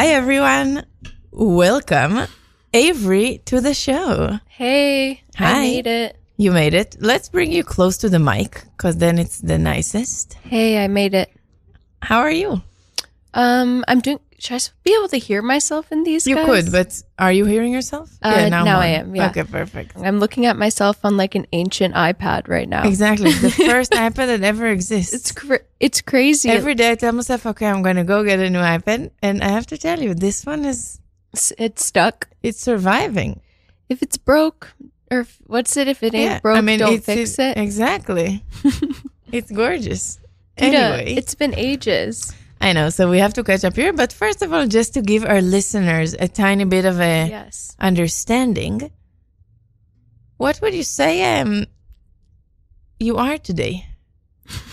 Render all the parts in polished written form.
Hi, everyone. Welcome, Avery, to the show. Hey, Hi. I made it. You made it. Let's bring you close to the mic, because then it's the nicest. Hey, I made it. How are you? I'm doing. Should I be able to hear myself in these? You guys? could, but are you hearing yourself? Now more. I am. Yeah. Okay, perfect. I'm looking at myself on like an ancient iPad right now. Exactly. The first iPad that ever exists. It's crazy. Every day I tell myself, okay, I'm going to go get a new iPad. And I have to tell you, this one it's stuck. It's surviving. If it's broke, or what's it? If it ain't broke, don't fix it. Exactly. It's gorgeous. Dida, Anyway. it's been ages. I know, so we have to catch up here. But first of all, just to give our listeners a tiny bit of a understanding, what would you say you are today?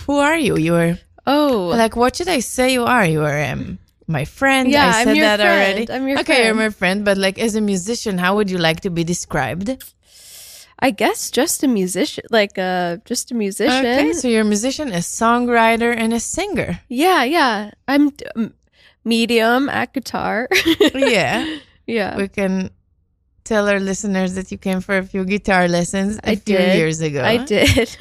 Who are you? You are like, what should I say you are? You are my friend. Yeah, I said I'm your that friend. already. I'm your okay, friend. you're my friend. But like, as a musician, how would you like to be described? I guess just a musician, just a musician. Okay, so you're a musician, a songwriter, and a singer. Yeah. I'm medium at guitar. Yeah. Yeah. We can tell our listeners that you came for a few guitar lessons a few years ago. I did.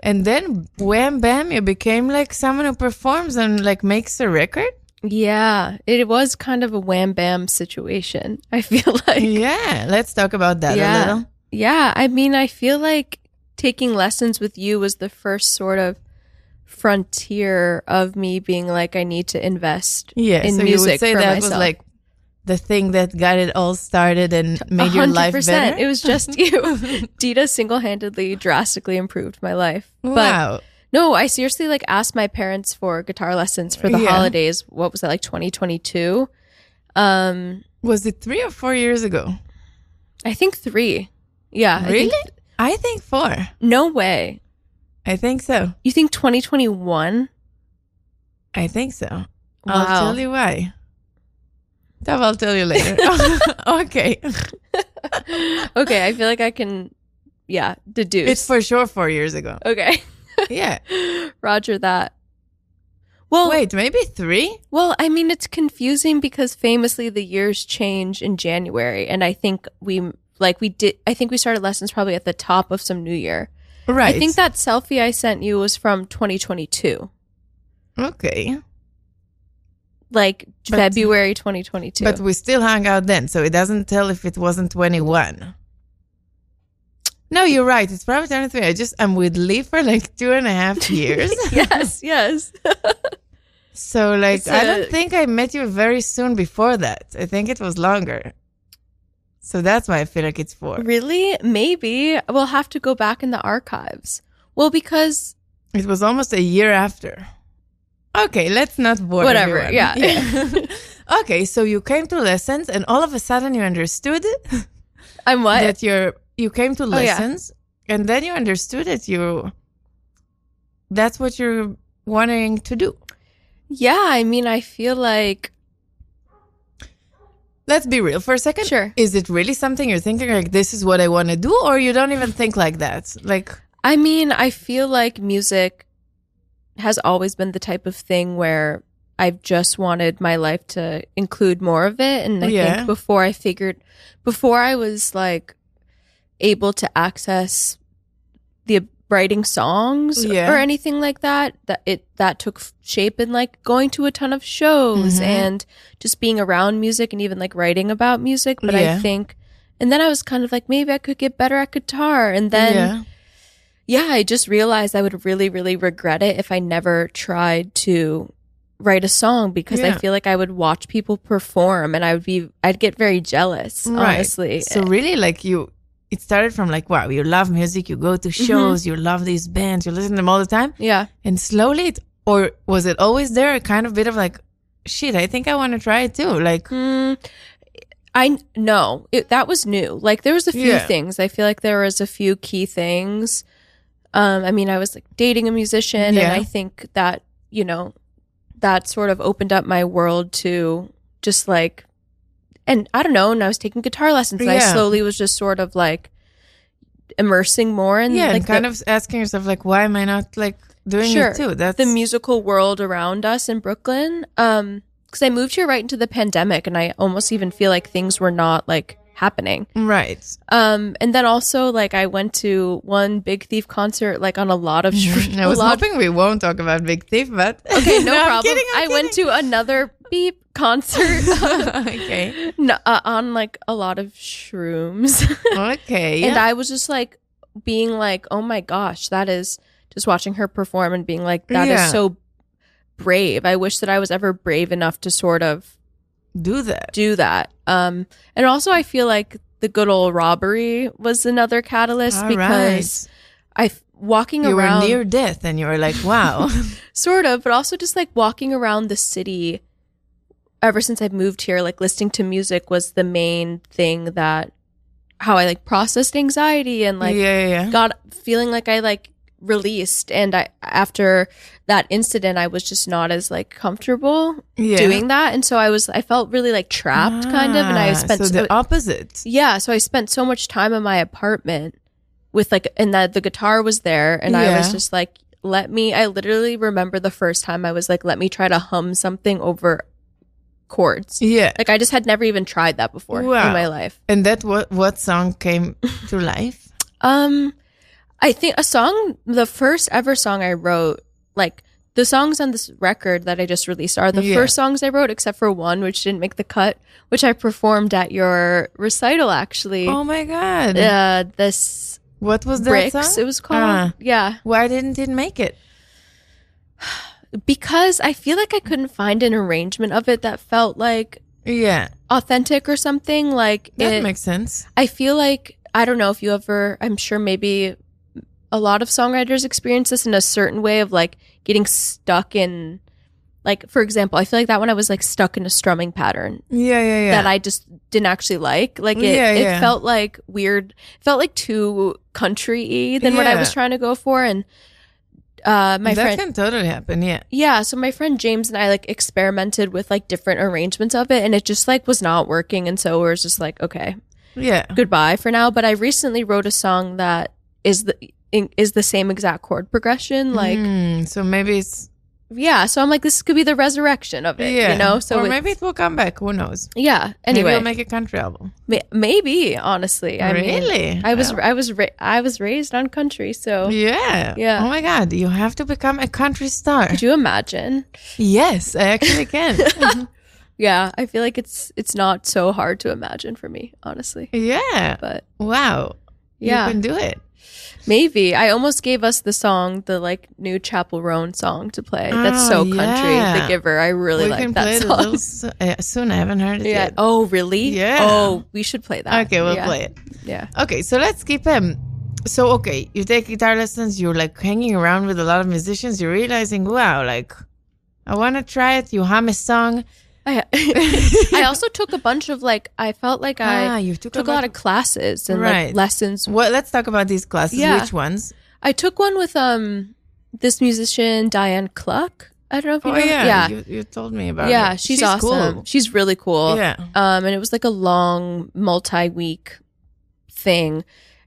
And then, wham, bam, you became like someone who performs and like makes a record? Yeah, it was kind of a wham bam situation, I feel like. Yeah, let's talk about that a little. Yeah, I mean, I feel like taking lessons with you was the first sort of frontier of me being like, I need to invest in music so you would say for that myself. was like the thing that got it all started and made your life 100%. better? It was just you. Dida single-handedly drastically improved my life. Wow. But no, I seriously like asked my parents for guitar lessons for the holidays. What was that, like 2022? Was it 3 or 4 years ago? I think 3. Yeah. Really? I think 4. No way. I think so. You think 2021? I think so. Wow. I'll tell you why. I'll tell you later. Okay. Okay, I feel like I can, deduce. It's for sure 4 years ago. Okay. Yeah. Roger that. Well, wait, maybe 3? Well, I mean, it's confusing because famously the years change in January, and I think we started lessons probably at the top of some new year. Right. I think that selfie I sent you was from 2022. Okay. Like February 2022. But we still hung out then, so it doesn't tell if it wasn't 21. No, you're right. It's probably 23. I'm with Lee for like 2.5 years. Yes. So like, I don't think I met you very soon before that. I think it was longer. So that's why I feel like it's 4. Really? Maybe. We'll have to go back in the archives. Well, because it was almost a year after. Okay, let's not bore whatever. everyone. Yeah. Okay, so you came to lessons and all of a sudden you understood I'm what? that you came to lessons and then you understood that that's what you're wanting to do. Yeah, I mean, I feel like... Let's be real for a second. Sure. Is it really something you're thinking like, this is what I want to do, or you don't even think like that? Like, I mean, I feel like music has always been the type of thing where I've just wanted my life to include more of it. And I think before I was like able to access the writing songs or anything like that took shape in like going to a ton of shows and just being around music and even like writing about music. But I think, and then I was kind of like, maybe I could get better at guitar. And then, I just realized I would really, really regret it if I never tried to write a song because I feel like I would watch people perform and I'd get very jealous, honestly. So really like it started from like, wow, you love music, you go to shows, you love these bands, you listen to them all the time. Yeah. And slowly, or was it always there, a kind of bit of like, shit, I think I want to try it too. Like, that was new. Like there was a few things. I feel like there was a few key things. I mean, I was like dating a musician and I think that, that sort of opened up my world to just like, and I don't know, and I was taking guitar lessons and I slowly was just sort of like immersing more in like and kind of asking yourself like, why am I not like doing it too? That's the musical world around us in Brooklyn. Because because I moved here right into the pandemic, and I almost even feel like things were not like happening. Right. And then also like I went to one Big Thief concert like on a lot of I was hoping we won't talk about Big Thief, but okay, no problem. I'm kidding. I went to another Beep concert. Okay. No, on like a lot of shrooms. Okay. And I was just like being like, oh my gosh, that is just watching her perform and being like, that is so brave. I wish that I was ever brave enough to sort of do that. And also I feel like the good old robbery was another catalyst because walking you around. You were near death and you were like, wow. Sort of, but also just like walking around the city ever since I've moved here, like listening to music was the main thing that how I like processed anxiety and like got feeling like I like released. And after that incident, I was just not as like comfortable doing that. And so I felt really like trapped kind of. And I spent the opposite. Yeah. So I spent so much time in my apartment with like, and that the guitar was there. And I was just like, I literally remember the first time I was like, let me try to hum something over chords. Yeah. Like I just had never even tried that before in my life. And that what song came to life? I think the first ever song I wrote, like the songs on this record that I just released are the first songs I wrote, except for one which didn't make the cut, which I performed at your recital actually. Oh my God. What was that Bricks, song? It was called. Yeah. Why didn't it make it? Because I feel like I couldn't find an arrangement of it that felt like authentic or something. Like that makes sense. I feel like, I don't know if you ever, I'm sure maybe a lot of songwriters experience this in a certain way of like getting stuck in, like, for example, I feel like that when I was like stuck in a strumming pattern. That I just didn't actually like. Like it felt like weird, felt like too country-y than what I was trying to go for. And my friend, that can totally happen. So my friend James and I like experimented with like different arrangements of it, and it just like was not working. And so we were just like, okay, goodbye for now. But I recently wrote a song that is the same exact chord progression, like so maybe it's so I'm like, this could be the resurrection of it, you know. So or maybe it will come back, who knows. Anyway, maybe we'll make a country album. Maybe, honestly. I mean, I was raised on country, so yeah. Oh my God, you have to become a country star. Could you imagine? Yes, I actually can. Yeah, I feel like it's not so hard to imagine for me, honestly. Yeah, but wow, you can do it. Maybe. I almost gave us the song, the like new Chapel Roan song to play. That's so country. The Giver. I really like that song. Soon. I haven't heard it yet. Oh, really? Yeah. Oh, we should play that. Okay, we'll play it. Yeah. Okay, so let's keep him. So, okay, you take guitar lessons. You're like hanging around with a lot of musicians. You're realizing, wow, like I want to try it. You hum a song. I also took a bunch of like, I felt like I took a lot of classes and like lessons. Well, let's talk about these classes. Which ones? I took one with this musician Diane Cluck. I don't know if you know. Yeah, you told me about her. Yeah, she's awesome. Cool. She's really cool. Yeah. And it was like a long multi-week thing,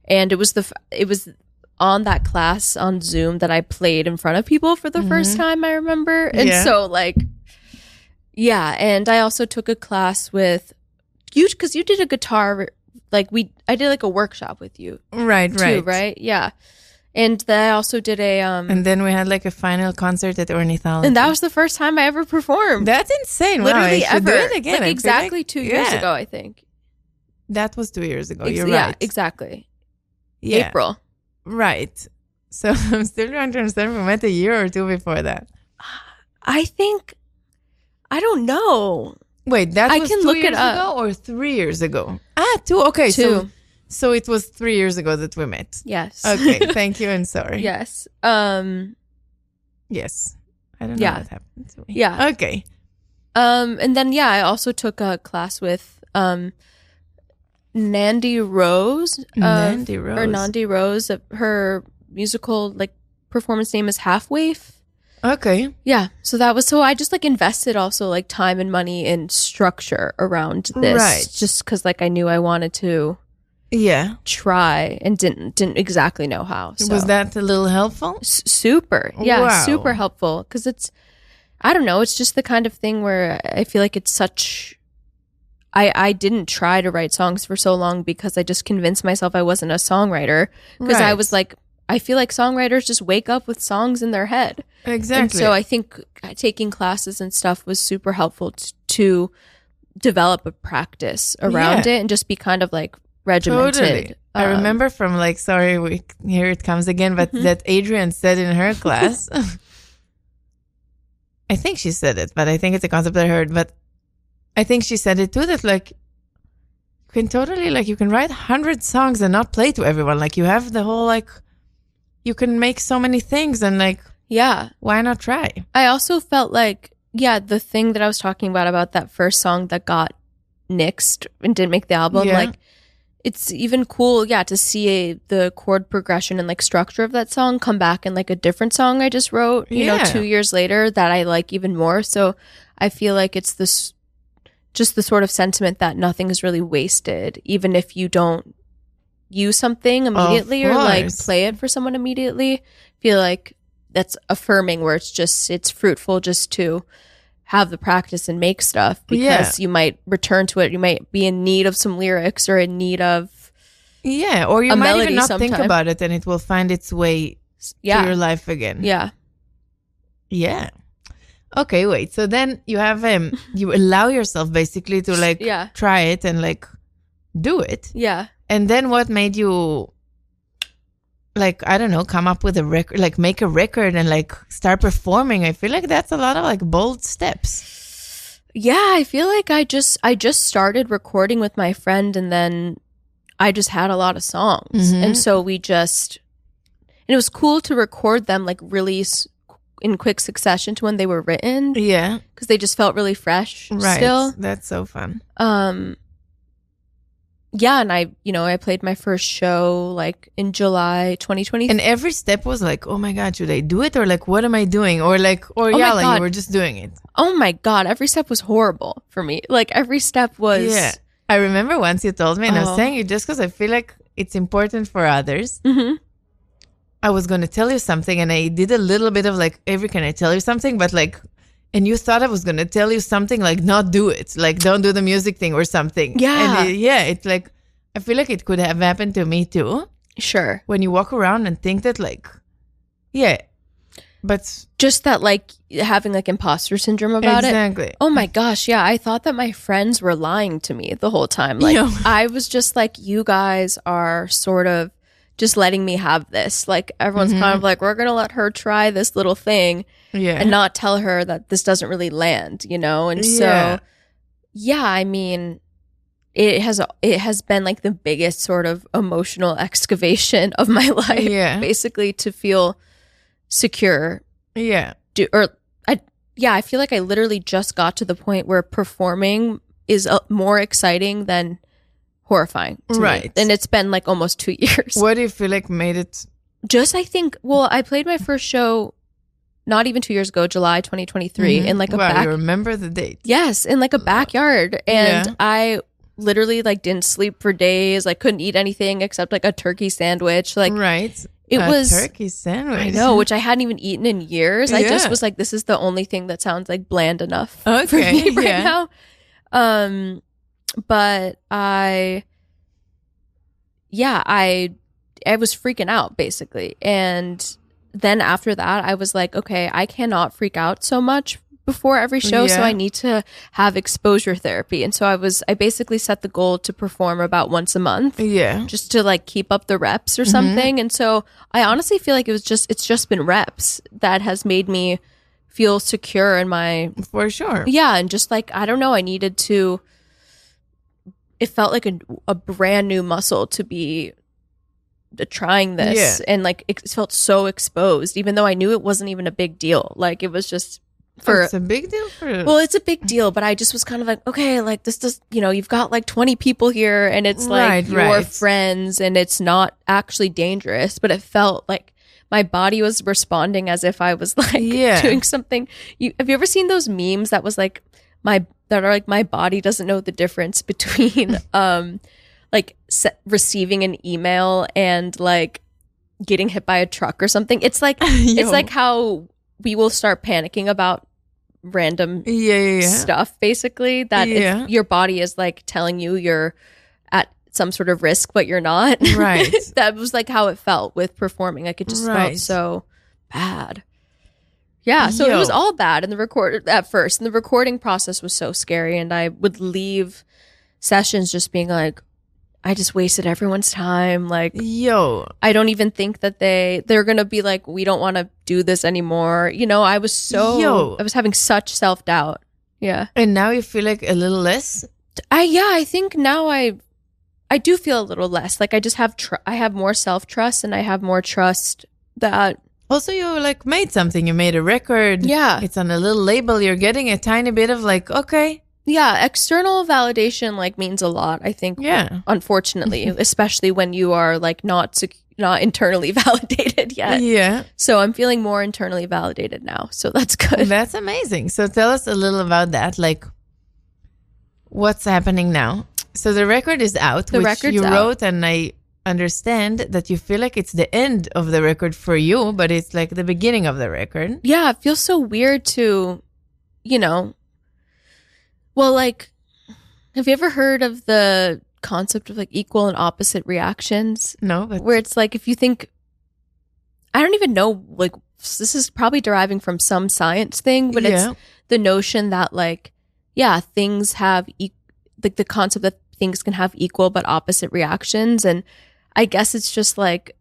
and it was on that class on Zoom that I played in front of people for the first time. I remember, and so like. Yeah, and I also took a class with you because you did a guitar, like I did like a workshop with you, right? Yeah, and then I also did a and then we had like a final concert at Ornithology, and that was the first time I ever performed. That's insane! Literally wow, I should ever. Do it again. Like exactly 2 years ago, I think. That was 2 years ago. You're right. Yeah, exactly. Yeah. April. Right. So I'm still trying to understand. We met a year or two before that. I think. I don't know. Wait, that was 2 years ago or 3 years ago? 2. Okay, 2. So it was 3 years ago that we met. Yes. Okay, thank you and sorry. Yes. Yes. I don't know what happened to me. Yeah. Okay. And then I also took a class with Nandi Rose. Nandi Rose. Or Nandi Rose. Her musical like performance name is Half Wave. Okay. Yeah. So I just like invested also like time and money and structure around this. Right. Just because like I knew I wanted to try and didn't exactly know how. So. Was that a little helpful? Super. Yeah. Wow. Super helpful. Because I don't know. It's just the kind of thing where I feel like it's such... I didn't try to write songs for so long because I just convinced myself I wasn't a songwriter. Because I was like, I feel like songwriters just wake up with songs in their head. Exactly. And so I think taking classes and stuff was super helpful to develop a practice around it and just be kind of like regimented. Totally. I remember from like, sorry, here it comes again, but that Adrian said in her class, I think she said it, but I think it's a concept I heard, but I think she said it too, that like, you can totally, like, you can write 100 songs and not play to everyone. Like, you have the whole, like, you can make so many things and like, yeah, why not try? I also felt like, the thing that I was talking about that first song that got nixed and didn't make the album, like, it's even cool, to see the chord progression and like structure of that song come back in like a different song I just wrote, you know, 2 years later that I like even more. So I feel like it's this, just the sort of sentiment that nothing is really wasted, even if you don't use something immediately or like play it for someone immediately. I feel like that's affirming, where it's fruitful just to have the practice and make stuff, because you might return to it. You might be in need of some lyrics or in need of or you might even not think about it and it will find its way to your life again. Okay, wait. So then you have you allow yourself basically to like try it and like do it. And then what made you, like, I don't know, come up with a record, like make a record and like start performing? I feel like that's a lot of like bold steps. I feel like I just started recording with my friend, and then I just had a lot of songs. And so and it was cool to record them like really in quick succession to when they were written. Because they just felt really fresh still. That's so fun. And I played my first show like in July 2020. And every step was like, oh my God, should I do it? Or like, what am I doing? Or like, like you were just doing it. Oh my God, every step was horrible for me. Like every step was... I remember once you told me, and I was saying it just because I feel like it's important for others. I was going to tell you something, and I did a little bit of like, Avery, can I tell you something? But like, and you thought I was going to tell you something like, not do it. Like, don't do the music thing or something. And it's like, I feel like it could have happened to me too. Sure. When you walk around and think that like, but just that like having like imposter syndrome about it. Exactly. Oh my gosh. Yeah. I thought that my friends were lying to me the whole time. Like I was just like, you guys are sort of just letting me have this. Like everyone's kind of like, we're going to let her try this little thing and not tell her that this doesn't really land, you know? And so, I mean, it has been like the biggest sort of emotional excavation of my life, basically, to feel secure. I feel like I literally just got to the point where performing is more exciting than horrifying to me. And it's been like almost 2 years. What do you feel like made it? Just, I think, I played my first show not even 2 years ago, July 2023, in like a you remember the date? Yes, in like a backyard. And I literally like didn't sleep for days, like couldn't eat anything except like a turkey sandwich. Like it was turkey sandwich. I know, which I hadn't even eaten in years. I just was like, this is the only thing that sounds like bland enough for me right now. But I was freaking out basically. And then after that, I was like, okay, I cannot freak out so much before every show, so I need to have exposure therapy. And so I basically set the goal to perform about once a month, just to like keep up the reps or something. And so I honestly feel like it's just been reps that has made me feel secure in my... For sure. Yeah, and just like, I don't know, I needed to... It felt like a brand new muscle to be trying this, and like it felt so exposed, even though I knew it wasn't even a big deal. Like it was just... It's a big deal for... Well, it's a big deal, but I just was kind of like, okay, like this does, you've got like 20 people here and it's like your friends and it's not actually dangerous, but it felt like my body was responding as if I was like doing something. Have you ever seen those memes that was like my body doesn't know the difference between like receiving an email and like getting hit by a truck or something? It's like it's like how we will start panicking about random stuff, basically, that if your body is like telling you you're at some sort of risk, but you're not. Right. That was like how it felt with performing. Like it just felt so bad. Yeah, so it was all bad in the record at first. And the recording process was so scary. And I would leave sessions just being like, I just wasted everyone's time. Like, I don't even think that they're going to be like, we don't want to do this anymore. You know, I was I was having such self-doubt. Yeah. And now you feel like a little less? I think now I do feel a little less. Like I just have, I have more self-trust, and I have more trust that. Also, you like made something. You made a record. Yeah. It's on a little label. You're getting a tiny bit of like, okay. Yeah, external validation like means a lot, I think. Yeah. Unfortunately, especially when you are like not internally validated yet. Yeah. So I'm feeling more internally validated now. So that's good. That's amazing. So tell us a little about that. Like, what's happening now? So the record is out, which you wrote, and I understand that you feel like it's the end of the record for you, but it's like the beginning of the record. Yeah, it feels so weird to, you know. Well, like, have you ever heard of the concept of like equal and opposite reactions? No, but where it's like if you think, I don't even know, like this is probably deriving from some science thing, but it's the notion that like, things have like the concept that things can have equal but opposite reactions. And I guess it's just like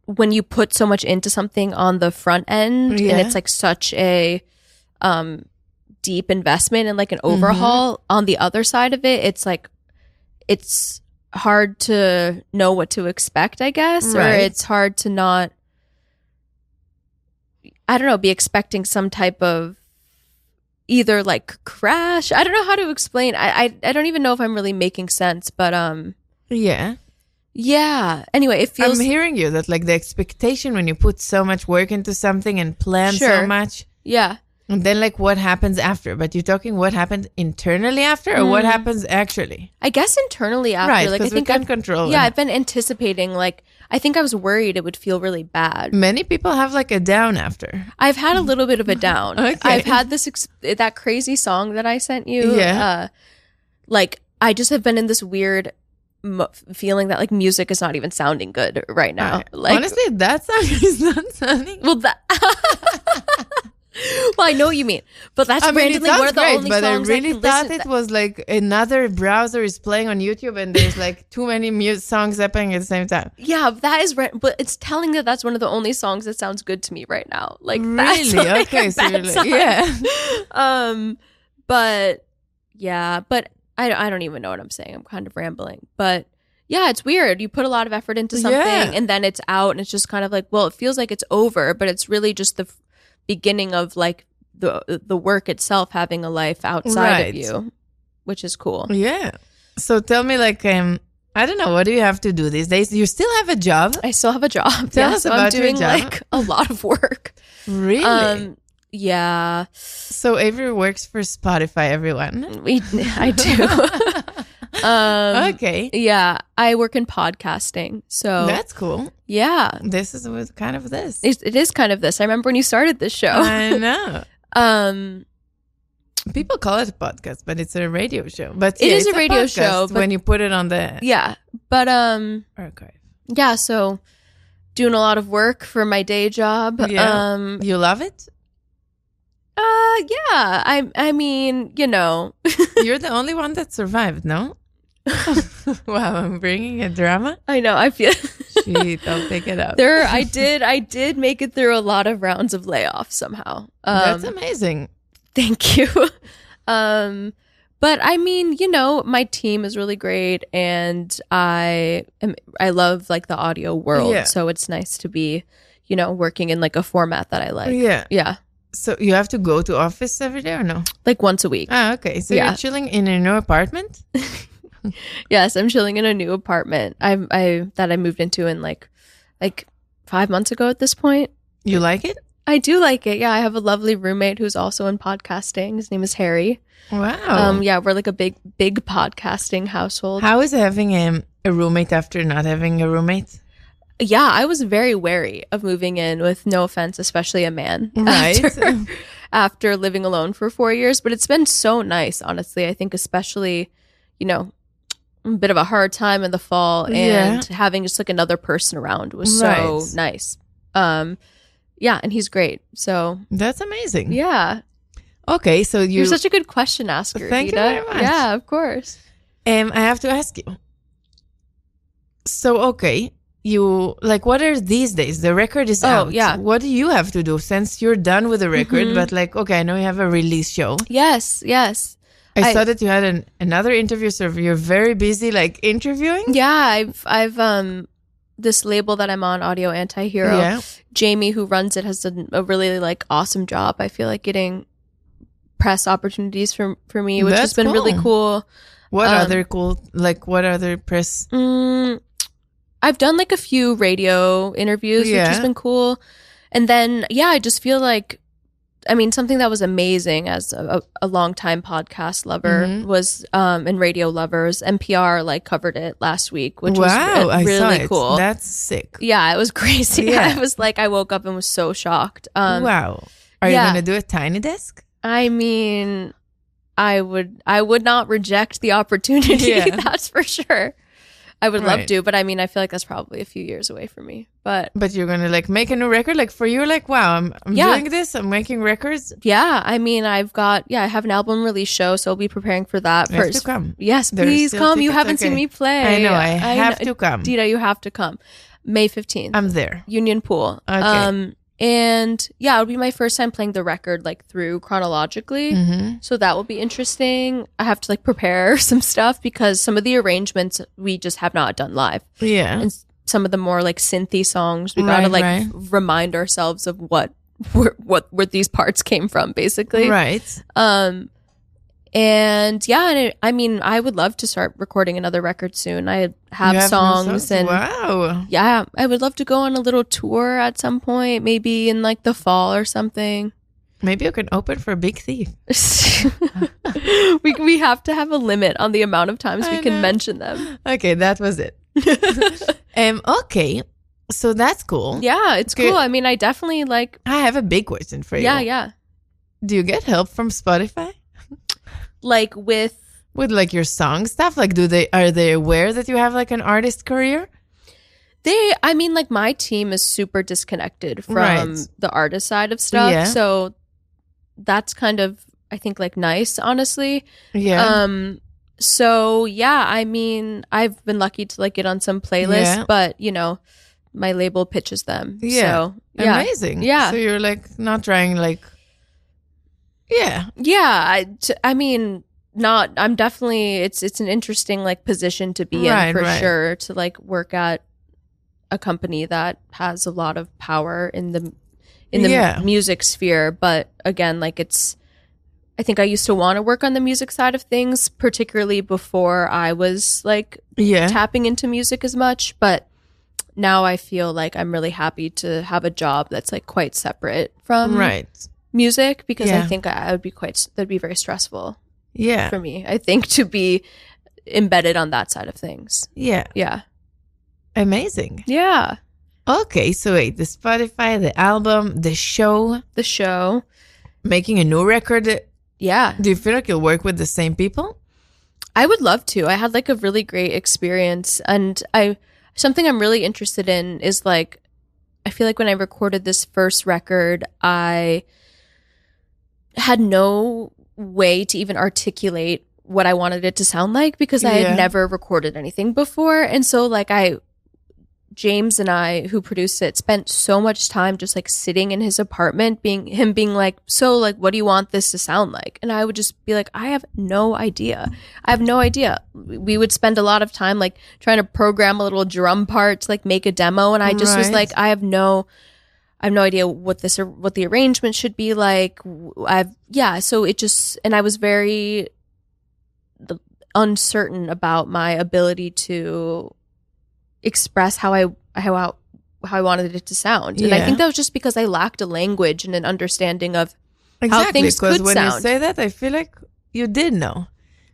when you put so much into something on the front end and it's like such a deep investment and like an overhaul on the other side of it, it's like it's hard to know what to expect, I guess, or it's hard to not, I don't know, be expecting some type of either like crash. I don't know how to explain. I don't even know if I'm really making sense, but anyway, it feels, I'm hearing you that like the expectation when you put so much work into something and plan so much, and then like what happens after. But you're talking what happened internally after, or what happens actually? I guess internally after. Right, like I think we can control it. Yeah, I've been anticipating, like I think I was worried it would feel really bad. Many people have like a down after. I've had a little bit of a down. I've had this that crazy song that I sent you. Like I just have been in this weird feeling that like music is not even sounding good right now. Like honestly, that song is not sounding well. Well, I know what you mean, but that's randomly one of the only but songs I really thought it was like another browser is playing on YouTube and there's like too many songs happening at the same time. Yeah, that is but it's telling that that's one of the only songs that sounds good to me right now. Like really, that's like okay, so you're like, but I don't even know what I'm saying. I'm kind of rambling, but yeah, it's weird. You put a lot of effort into something and then it's out and it's just kind of like, well, it feels like it's over, but it's really just the beginning of like the work itself having a life outside of you, which is cool. Yeah. So tell me, like, I don't know, what do you have to do these days? You still have a job? I still have a job. Tell us about your job. I'm doing like a lot of work. Really? Yeah. So Avery works for Spotify, everyone. I do. Okay. Yeah, I work in podcasting, so that's cool. Yeah, this is kind of this. It is kind of this. I remember when you started this show. I know. People call it a podcast, but it's a radio show. But it is a radio show when you put it on the but archive. Yeah, so doing a lot of work for my day job. Yeah. You love it? Yeah. I mean, you know, you're the only one that survived, no? Wow, I'm bringing a drama. I know. I feel. Shit, I'll pick it up. I did make it through a lot of rounds of layoffs somehow. That's amazing. Thank you. But I mean, you know, my team is really great, and I love like the audio world. Yeah. So it's nice to be, you know, working in like a format that I like. Yeah. Yeah. So you have to go to office every day or no? Like once a week. Ah, okay. So you're chilling in a new apartment? Yes, I'm chilling in a new apartment. I moved into in like 5 months ago at this point. You like it? I do like it. Yeah, I have a lovely roommate who's also in podcasting. His name is Harry. Wow. Yeah, we're like a big podcasting household. How is having a roommate after not having a roommate? Yeah, I was very wary of moving in with, no offense, especially a man. Right. After living alone for 4 years. But it's been so nice, honestly. I think especially, you know, a bit of a hard time in the fall, and having just like another person around was so nice. Yeah, and he's great. So that's amazing. Yeah. Okay, so you're such a good question asker. Thank Dida. you very much. Yeah, of course. I have to ask you. So okay, you like, what are these days? The record is out. Yeah. What do you have to do since you're done with the record? But like, okay, I know you have a release show. Yes. I saw that you had another interview, so you're very busy, like interviewing. Yeah, I've this label that I'm on, Audio Anti-Hero. Yeah. Jamie, who runs it, has done a really like awesome job. I feel like getting press opportunities for me, which has been really cool. What other press? I've done like a few radio interviews, which has been cool. And then, I just feel like, I mean, something that was amazing as a longtime podcast lover was in Radio Lovers. NPR like covered it last week, which was really cool. That's sick. Yeah, it was crazy. Yeah. I was like, I woke up and was so shocked. Wow. Are you going to do a Tiny Desk? I mean, I would not reject the opportunity. That's for sure. I would love to, but I mean, I feel like that's probably a few years away from me. But you're gonna like make a new record, like for you, like wow, I'm doing this. I'm making records. Yeah, I mean, I have an album release show, so I'll be preparing for that first. Have to come. Yes, please come. You haven't seen me play. I know. I have to come. Dida, you have to come. May 15th. I'm there. Union Pool. Okay. And it'll be my first time playing the record like through chronologically. So that will be interesting. I have to like prepare some stuff because some of the arrangements we just have not done live. Yeah. And some of the more like synthy songs, we gotta like remind ourselves of where these parts came from, basically. Right. And I mean, I would love to start recording another record soon. I have songs and wow. Yeah, I would love to go on a little tour at some point, maybe in like the fall or something. Maybe you can open for Big Thief. we have to have a limit on the amount of times we can mention them. Okay, that was it. Okay, so that's cool. Yeah, it's cool. I mean, I definitely like. I have a big question for you. Yeah. Do you get help from Spotify? Like with like your song stuff? Like are they aware that you have like an artist career? I mean, like my team is super disconnected from the artist side of stuff. Yeah. So that's kind of, I think, like nice, honestly. Yeah. So I mean, I've been lucky to like get on some playlists, but you know, my label pitches them. Yeah. So, amazing. Yeah. So you're like not trying like. Yeah. Yeah. I mean, I'm definitely, it's an interesting like position to be in for sure, to like work at a company that has a lot of power in the music sphere. But again, like I think I used to want to work on the music side of things, particularly before I was like tapping into music as much. But now I feel like I'm really happy to have a job that's like quite separate from music, because I think that'd be very stressful for me, I think, to be embedded on that side of things. Yeah. Amazing. Yeah. Okay, so wait, the Spotify, the album, the show, making a new record. Yeah. Do you feel like you'll work with the same people? I would love to. I had like a really great experience, and something I'm really interested in is like, I feel like when I recorded this first record, I had no way to even articulate what I wanted it to sound like, because I had never recorded anything before. And so like James and I, who produced it, spent so much time just like sitting in his apartment, being like, so like, what do you want this to sound like? And I would just be like, I have no idea. We would spend a lot of time like trying to program a little drum part to like make a demo. And I just was like, I have no idea what the arrangement should be like. So it just, and I was very uncertain about my ability to express how I wanted it to sound. And I think that was just because I lacked a language and an understanding of how things could sound. When you say that, I feel like you did know.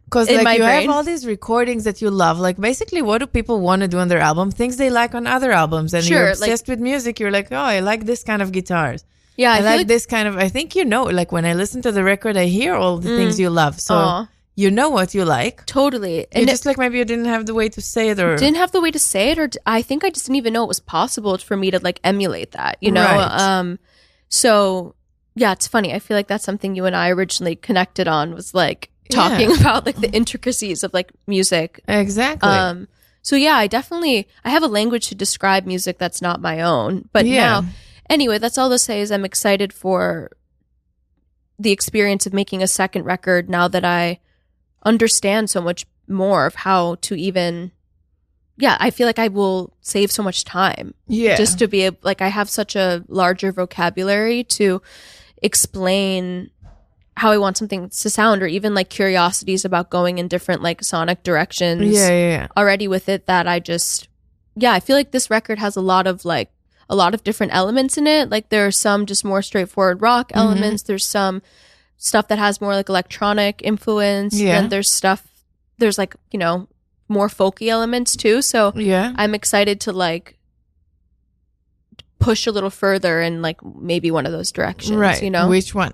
Because like you have all these recordings that you love. Like basically, what do people want to do on their album? Things they like on other albums, and you're obsessed with music. You're like, oh, I like this kind of guitars. Yeah, I like this kind of. I think like when I listen to the record, I hear all the things you love. So you know what you like. Totally. And just like maybe you didn't have the way to say it, or didn't have the way to say it, or I think I just didn't even know it was possible for me to like emulate that. You know. Right. So yeah, it's funny. I feel like that's something you and I originally connected on, was like talking about like the intricacies of like music. Exactly. So yeah, I have a language to describe music that's not my own. But now, anyway, that's all to say is I'm excited for the experience of making a second record now that I understand so much more of how to even, I feel like I will save so much time. Yeah. Just to be like, I have such a larger vocabulary to explain how I want something to sound, or even like curiosities about going in different like sonic directions already with it, that I just, I feel like this record has a lot of different elements in it. Like there are some just more straightforward rock elements. There's some stuff that has more like electronic influence. And there's like, you know, more folky elements too. So I'm excited to like push a little further in like maybe one of those directions, right? You know, which one?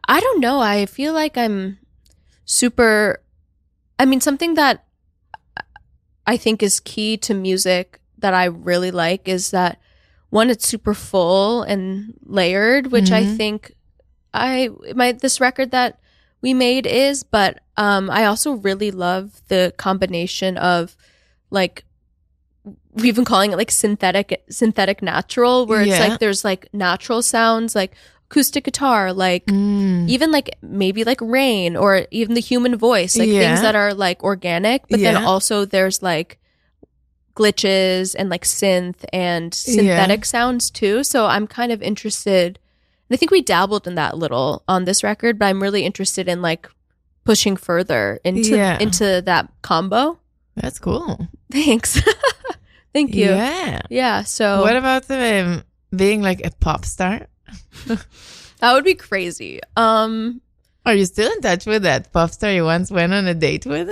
I don't know. I feel like I'm something that I think is key to music that I really like is that, one, it's super full and layered, which I think this record that we made is, but I also really love the combination of like, we've been calling it like synthetic natural, where it's like there's like natural sounds like acoustic guitar, like even like maybe like rain, or even the human voice, like things that are like organic, but then also there's like glitches and like synth and synthetic sounds too. So I'm kind of interested, and I think we dabbled in that a little on this record, but I'm really interested in like pushing further into that combo. That's cool. Thanks. Thank you. Yeah. So what about being like a pop star? That would be crazy. Are you still in touch with that pop star you once went on a date with?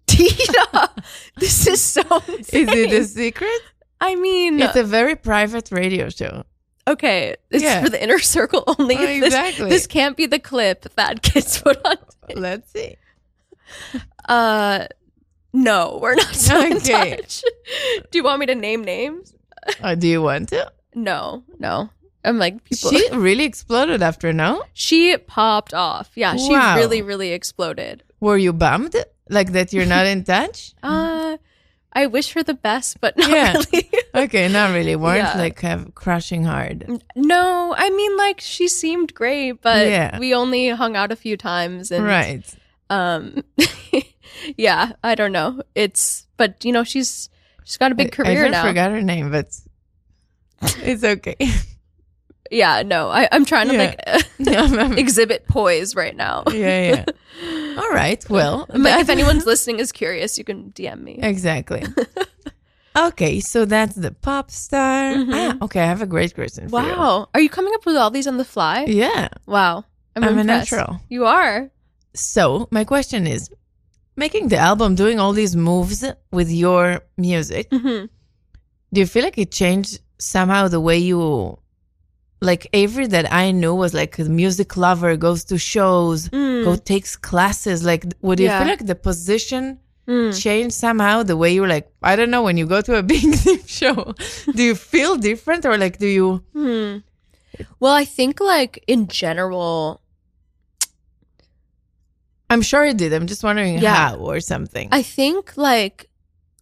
Dida. This is so insane. Is it a secret? I mean, it's a very private radio show. Okay, it's for the inner circle only. Oh, exactly. This can't be the clip that gets put on. Let's see. No, we're not still in touch. Do you want me to name names? Do you want to? No. I'm like, people. She really exploded after, no? She popped off. Yeah, she really, really exploded. Were you bummed? Like that you're not in touch? I wish her the best, but not really. Okay, not really. Weren't like crushing hard. No, I mean like she seemed great, but we only hung out a few times. And, right. Yeah, I don't know. But you know, she's got a big career now. I forgot her name, but it's okay. Yeah, no, I'm trying to like exhibit poise right now. Yeah. All right. Well, if anyone's listening is curious, you can DM me. Exactly. Okay, so that's the pop star. Okay, I have a great question for you. Wow. Are you coming up with all these on the fly? Yeah. Wow. I'm impressed. a natural. You are. So my question is, making the album, doing all these moves with your music, do you feel like it changed somehow the way you... Like Avery that I knew was like a music lover, goes to shows, takes classes. Like, would you feel like the position changed somehow? The way you're like, I don't know, when you go to a big show, do you feel different, or like do you? Well, I think like in general, I'm sure it did. I'm just wondering how or something. I think like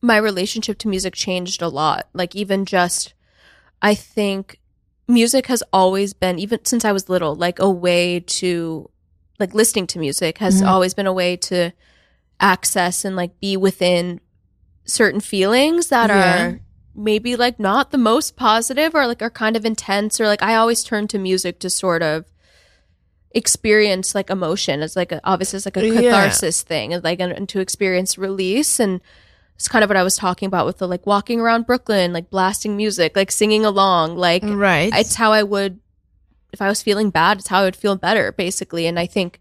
my relationship to music changed a lot. Like even just, I think music has always been, even since I was little, like a way to, like listening to music has always been a way to access and like be within certain feelings that are maybe like not the most positive, or like are kind of intense, or like I always turn to music to sort of experience like emotion as like obviously it's like a catharsis thing, and like and to experience release. And it's kind of what I was talking about with the like walking around Brooklyn, like blasting music, like singing along, like it's how I would, if I was feeling bad, it's how I would feel better basically. And I think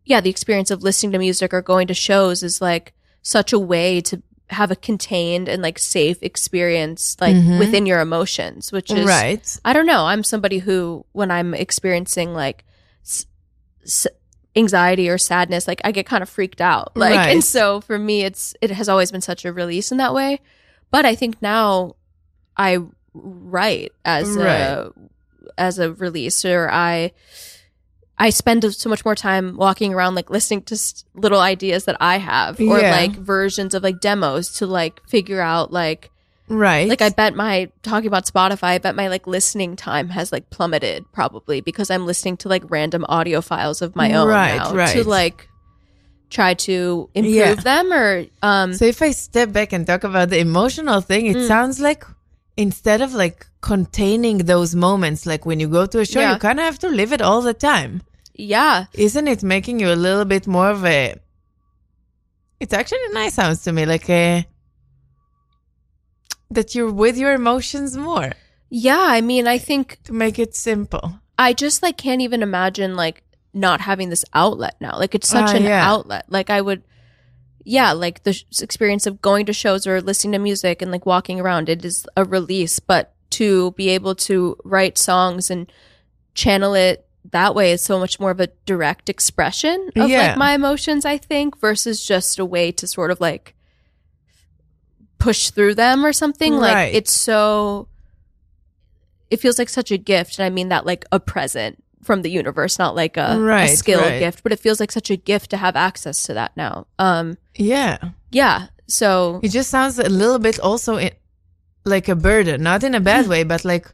the experience of listening to music or going to shows is like such a way to have a contained and like safe experience like within your emotions, which is right. I don't know. I'm somebody who, when I'm experiencing like anxiety or sadness, like I get kind of freaked out. Like, right. And so for me, it has always been such a release in that way. But I think now I write as a release, or I spend so much more time walking around, like listening to little ideas that I have, or like versions of like demos to like figure out like, right. Like talking about Spotify, I bet my like listening time has like plummeted probably because I'm listening to like random audio files of my own now to like try to improve them or, So if I step back and talk about the emotional thing, it sounds like instead of like containing those moments, like when you go to a show, you kind of have to live it all the time. Yeah. Isn't it making you a little bit more of a... It's actually nice sounds to me, like that you're with your emotions more. Yeah, I mean, I think... To make it simple. I just like can't even imagine like not having this outlet now. Like it's such an outlet. Like I would... Yeah, like the experience of going to shows or listening to music and like walking around, it is a release. But to be able to write songs and channel it that way is so much more of a direct expression of like my emotions, I think, versus just a way to sort of like push through them or something. Right. Like it feels like such a gift. And I mean that like a present from the universe, not like a skill gift, but it feels like such a gift to have access to that now. Yeah. So it just sounds a little bit also like a burden, not in a bad way, but like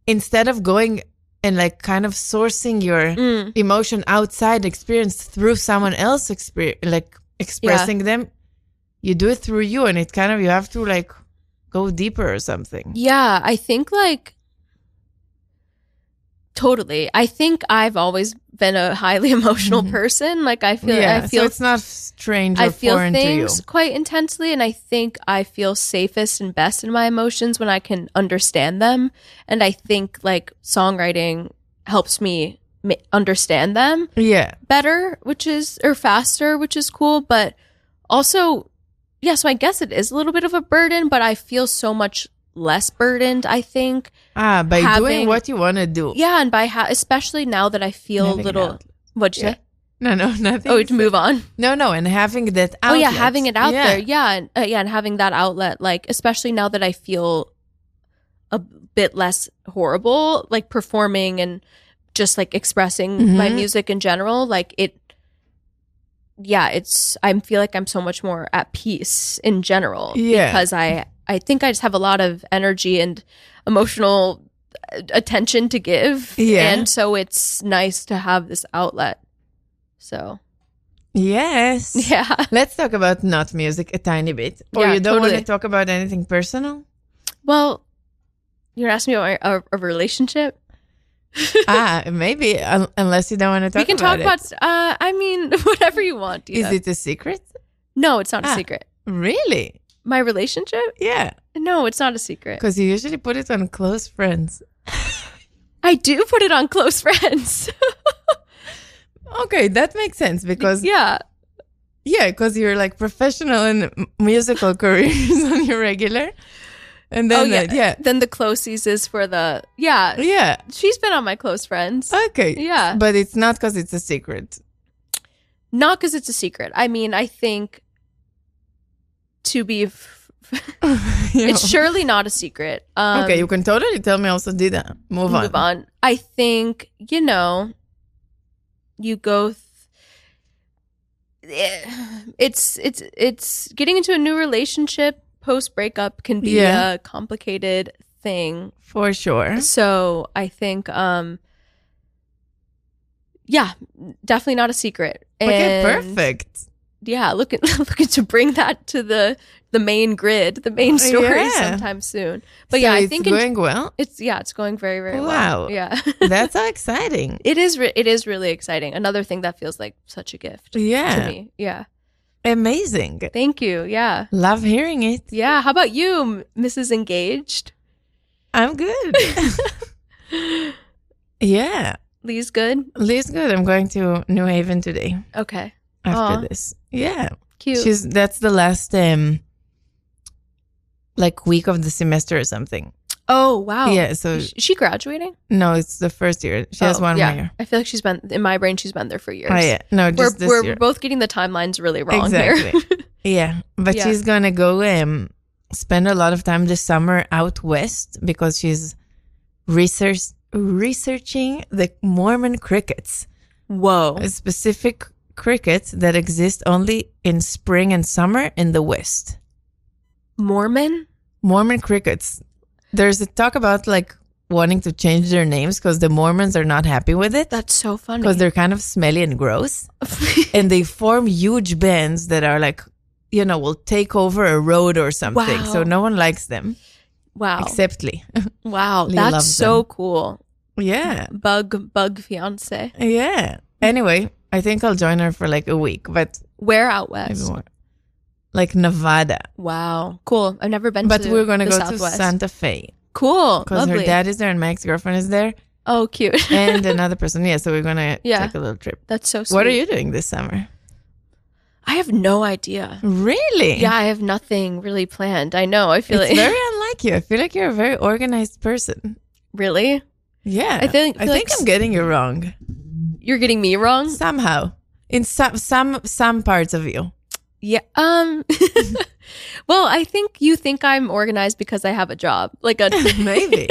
instead of going and like kind of sourcing your emotion outside experience through someone else like expressing them, you do it through you, and it kind of, you have to like go deeper or something. Yeah, I think like totally. I think I've always been a highly emotional person. Like I feel so it's not strange or foreign to you. I feel things quite intensely, and I think I feel safest and best in my emotions when I can understand them. And I think like songwriting helps me understand them better, faster, which is cool. But also, so I guess it is a little bit of a burden, but I feel so much less burdened, I think. By doing what you want to do. Yeah, and by especially now that I feel a little... What'd you say? No, nothing. Oh, to move on? No, and having that outlet. Oh, yeah, having it out there. Yeah, and having that outlet, like, especially now that I feel a bit less horrible, like performing and just like expressing my music in general, like I feel like I'm so much more at peace in general because I think I just have a lot of energy and emotional attention to give. Yeah. And so it's nice to have this outlet. So. Yes. Yeah. Let's talk about not music a tiny bit. Or you don't want to talk about anything personal? Well, you're asking me about a relationship? Maybe, unless you don't want to talk about it. We can talk about, I mean, whatever you want. Dida. Is it a secret? No, it's not a secret. Really? My relationship? Yeah. No, it's not a secret. Because you usually put it on close friends. I do put it on close friends. Okay, that makes sense because... Yeah, because you're like professional in musical careers on your regular. And then then the closies is for the... Yeah. She's been on my close friends. Okay. Yeah. But it's not because it's a secret. Not because it's a secret. I mean, I think... to be it's surely not a secret. Okay, you can totally tell me also Dida. Move on. I think, you go it's getting into a new relationship post breakup can be a complicated thing for sure. So I think definitely not a secret. Okay, perfect. Yeah, looking to bring that to the main grid, the main story sometime soon. But so I think it's going well. It's going very, very well. Wow, yeah, that's so exciting. It is really exciting. Another thing that feels like such a gift. To me. Yeah, amazing. Thank you. Yeah, love hearing it. Yeah, how about you, Mrs. Engaged? I'm good. Yeah. Lee's good? Lee's good. I'm going to New Haven today. Okay. After this. Yeah. Cute. That's the last like week of the semester or something. Oh, wow. Yeah, so is she graduating? No, it's the first year. She has one more year. I feel like she's been in my brain. She's been there for years. Oh yeah, no, just this year. We're both getting the timelines really wrong. Exactly. Yeah, but she's gonna go spend a lot of time this summer out west because she's researching the Mormon crickets. Whoa, a specific cricket that exists only in spring and summer in the West. Mormon crickets. There's a talk about like wanting to change their names because the Mormons are not happy with it. That's so funny. Because they're kind of smelly and gross. And they form huge bands that are like, will take over a road or something. Wow. So no one likes them. Wow. Except Lee. Wow. Lee that's so them. Cool. Yeah. Bug fiance. Yeah. Anyway, I think I'll join her for like a week. But where out west? Like Nevada. Wow. Cool. I've never been but to we're going to go Southwest. to Santa Fe. Cool. Because her dad is there and my ex-girlfriend is there. Oh, cute. And another person. Yeah, so we're going to take a little trip. That's so sweet. What are you doing this summer? I have no idea. Really? Yeah, I have nothing really planned. I know. I feel it's very unlike you. I feel like you're a very organized person. Really? Yeah. I think I'm getting you wrong. You're getting me wrong? Somehow. In some parts of you. Yeah. Well, I think you think I'm organized because I have a job. Maybe.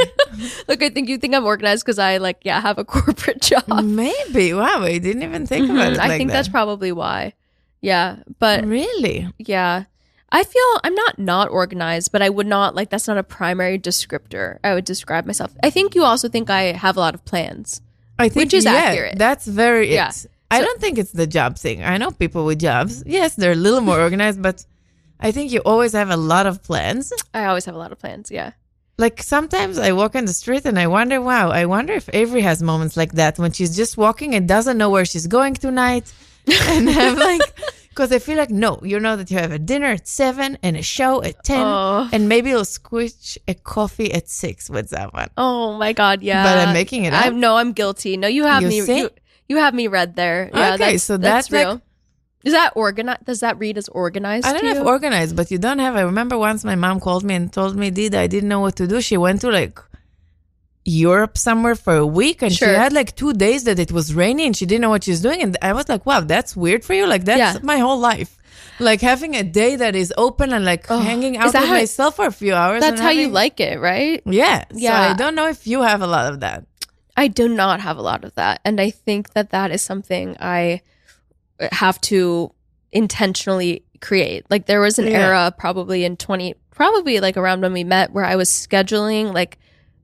Like I think you think I'm organized because I have a corporate job. Maybe. Wow, I didn't even think about it I think that's probably why. Yeah, but really? Yeah. I feel I'm not organized, but I would not that's not a primary descriptor. I would describe myself. I think you also think I have a lot of plans. I think which is accurate. That's very yeah. I don't think it's the job thing. I know people with jobs. Yes, they're a little more organized, but I think you always have a lot of plans. I always have a lot of plans, yeah. Like sometimes I walk on the street and I wonder if Avery has moments like that when she's just walking and doesn't know where she's going tonight. And I'm because I feel like, no, you know that you have a dinner at 7 and a show at 10 and maybe you'll squish a coffee at 6 with someone. Oh my God, yeah. But I'm making it up. I'm guilty. No, you have me. You have me read there. Yeah, okay, so that's real. Is that organized? Does that read as organized? I don't have organized, but you don't have. I remember once my mom called me and told me, Dida, I didn't know what to do. She went to Europe somewhere for a week and she had 2 days that it was rainy and she didn't know what she's doing. And I was like, wow, that's weird for you. That's my whole life. Having a day that is open and hanging out with myself for a few hours. That's how you like it, right? Yeah. Yeah. So I don't know if you have a lot of that. I do not have a lot of that. And I think that is something I have to intentionally create. There was an era probably around when we met where I was scheduling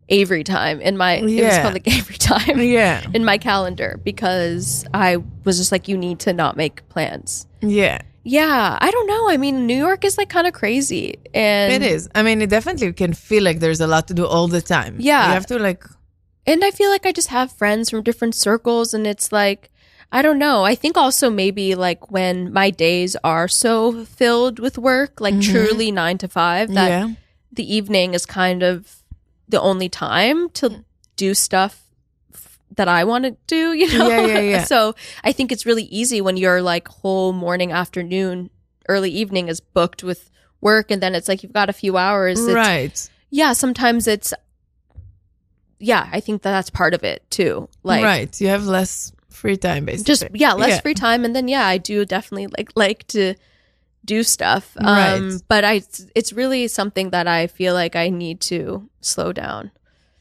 Avery time in my, it was called Avery time in my calendar because I was just you need to not make plans. Yeah. Yeah. I don't know. I mean, New York is kind of crazy. And it is. I mean, it definitely can feel like there's a lot to do all the time. Yeah. You have to And I feel like I just have friends from different circles and it's I don't know. I think also maybe when my days are so filled with work, truly 9 to 5, that the evening is kind of the only time to do stuff that I want to do, Yeah. So I think it's really easy when your whole morning, afternoon, early evening is booked with work and then it's you've got a few hours. Right. Yeah, sometimes it's I think that's part of it too. Right. You have less free time basically. Less free time and then I do definitely like to do stuff. Right. But it's really something that I feel like I need to slow down.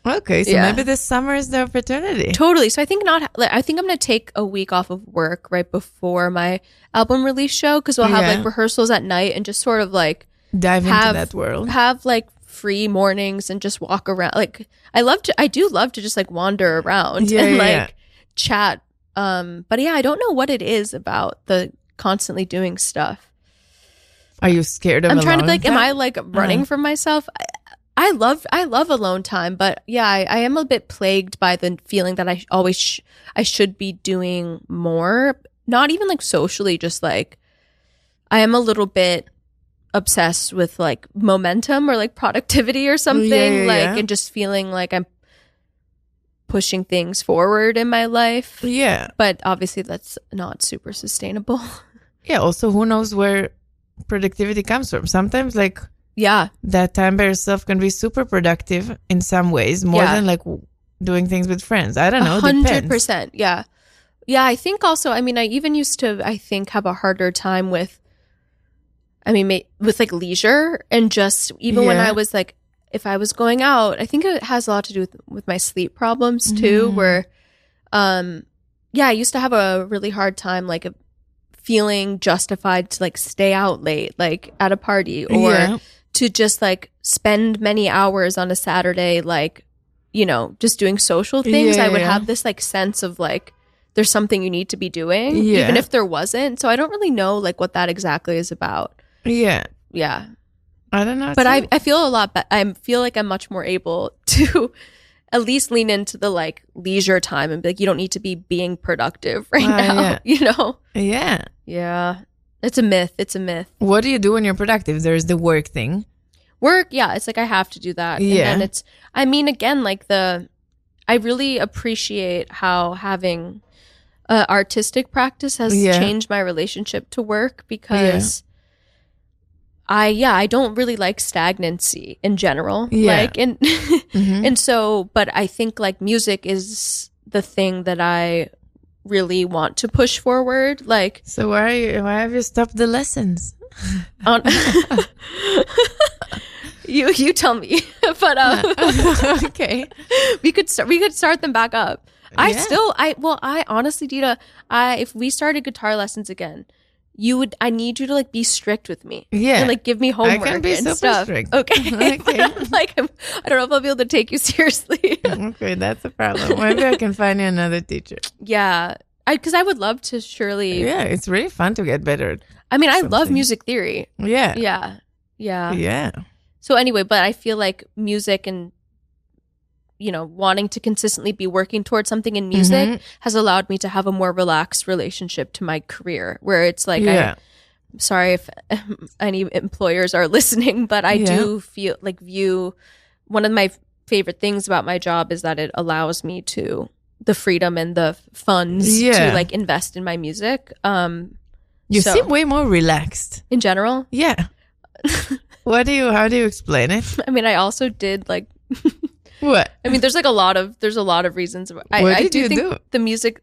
Okay, so maybe this summer is the opportunity. Totally. So I think I think I'm going to take a week off of work right before my album release show because we'll have rehearsals at night and just sort of dive into that world. Have free mornings and just walk around. I do love to just wander around and chat. But I don't know what it is about the constantly doing stuff. Are you scared of I'm trying to time? am I running from myself? I love alone time, but I am a bit plagued by the feeling that I always I should be doing more. Not even socially, just I am a little bit obsessed with momentum or productivity or something and just feeling pushing things forward in my life. Yeah. But obviously that's not super sustainable. Yeah. Also, who knows where productivity comes from? Sometimes like that time by yourself can be super productive in some ways, more than like doing things with friends. I don't know. 100%. Yeah. Yeah. I think also, I mean, I even used to, I think, have a harder time with like leisure, and just even when I was like, if I was going out, I think it has a lot to do with my sleep problems too, where, I used to have a really hard time, like feeling justified to like stay out late, like at a party, or to just like spend many hours on a Saturday, like, you know, just doing social things. I would have this like sense of like, there's something you need to be doing, even if there wasn't. So I don't really know like what that exactly is about. Yeah. Yeah. I don't know. But I feel a lot I feel like I'm much more able to at least lean into the like leisure time and be like, you don't need to be being productive right now, you know? Yeah. Yeah. It's a myth. What do you do when you're productive? There's the work thing. Work, it's like I have to do that. Yeah. And it's, I mean, again, like I really appreciate how having artistic practice has changed my relationship to work, because I don't really like stagnancy in general. Like, and and so, but I think like music is the thing that I really want to push forward. Like, so why have you stopped the lessons? You tell me. But okay, we could start them back up. I honestly, Dida, if we started guitar lessons again, I need you to like be strict with me. Yeah. And like give me homework. I can be and super stuff. strict. Okay. Like I don't know if I'll be able to take you seriously. Okay, that's a problem. Maybe I can find you another teacher. Yeah. Because I would love to surely. Yeah, it's really fun to get better. I mean, I love music theory. Yeah. Yeah. Yeah. Yeah. So anyway, but I feel like music and, you know, wanting to consistently be working towards something in music has allowed me to have a more relaxed relationship to my career, where it's like, I'm sorry if any employers are listening, but I do view one of my favorite things about my job is that it allows me to the freedom and the funds to like invest in my music. You seem way more relaxed in general. Yeah. How do you explain it? I mean, I also did like what? I mean, there's a lot of reasons. I do think the music.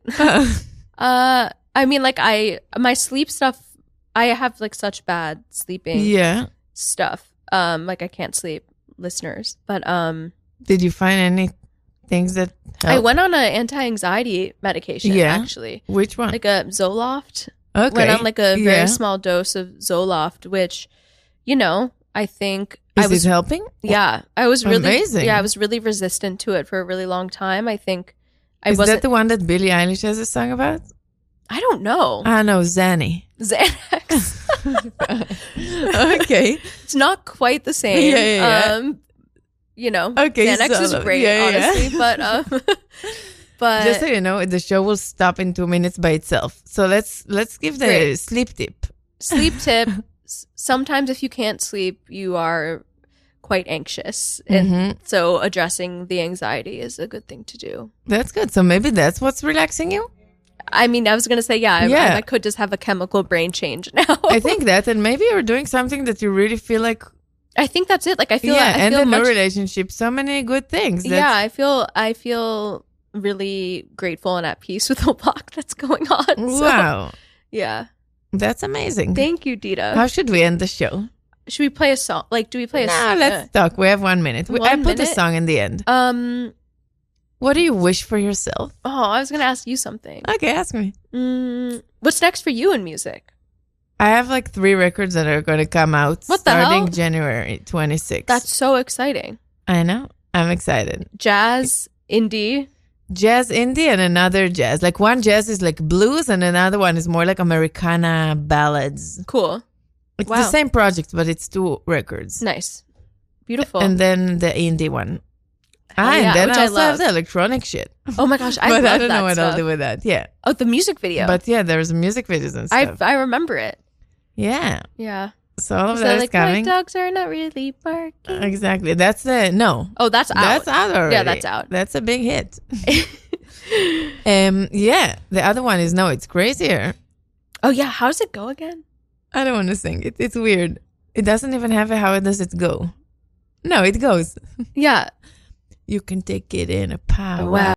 I mean, like my sleep stuff. I have like such bad sleeping stuff. Like I can't sleep, listeners. But did you find any things that helped? I went on an anti-anxiety medication. Actually, which one? Like a Zoloft. Okay. Went on like a very small dose of Zoloft, which, you know, I think Is it helping? Yeah, I was really amazing. Yeah, I was really resistant to it for a really long time. I think Is that the one that Billie Eilish has a song about? I don't know. No, Xanax. Okay, it's not quite the same. Yeah. You know, okay, Xanax is great, honestly, but just so you know, the show will stop in 2 minutes by itself. So let's give the sleep tip. Sleep tip. Sometimes if you can't sleep, you are quite anxious. And so addressing the anxiety is a good thing to do. That's good. So maybe that's what's relaxing you? I mean, I was going to say, I could just have a chemical brain change now. I think that, and maybe you're doing something that you really feel like. I think that's it. Like I feel, and in a relationship, so many good things. I feel really grateful and at peace with the lot that's going on. Wow. So, yeah. That's amazing. Thank you, Dida. How should we end the show? Should we play a song? Like, do we play a song? No, let's talk. We have 1 minute. I put the song in the end. What do you wish for yourself? Oh, I was going to ask you something. Okay, ask me. What's next for you in music? I have like 3 records that are going to come out starting January 26th. That's so exciting. I know. I'm excited. Jazz, indie, and another jazz. Like one jazz is like blues and another one is more like Americana ballads. Cool. It's the same project, but it's 2 records. Nice. Beautiful. And then the indie one. And then I also have the electronic shit. Oh my gosh, I love that. But I don't know what I'll do with that. Yeah. Oh, the music video. But yeah, there's music videos and stuff. I remember it. Yeah. Yeah. So all of that is coming. My dogs are not really barking. Exactly. That's no. Oh, that's out. That's out already. Yeah, that's out. That's a big hit. Yeah. The other one is No, It's Crazier. Oh yeah. How does it go again? I don't want to sing it. It's weird. It doesn't even have a how does it go. No, it goes. Yeah. You can take it in a power. Wow.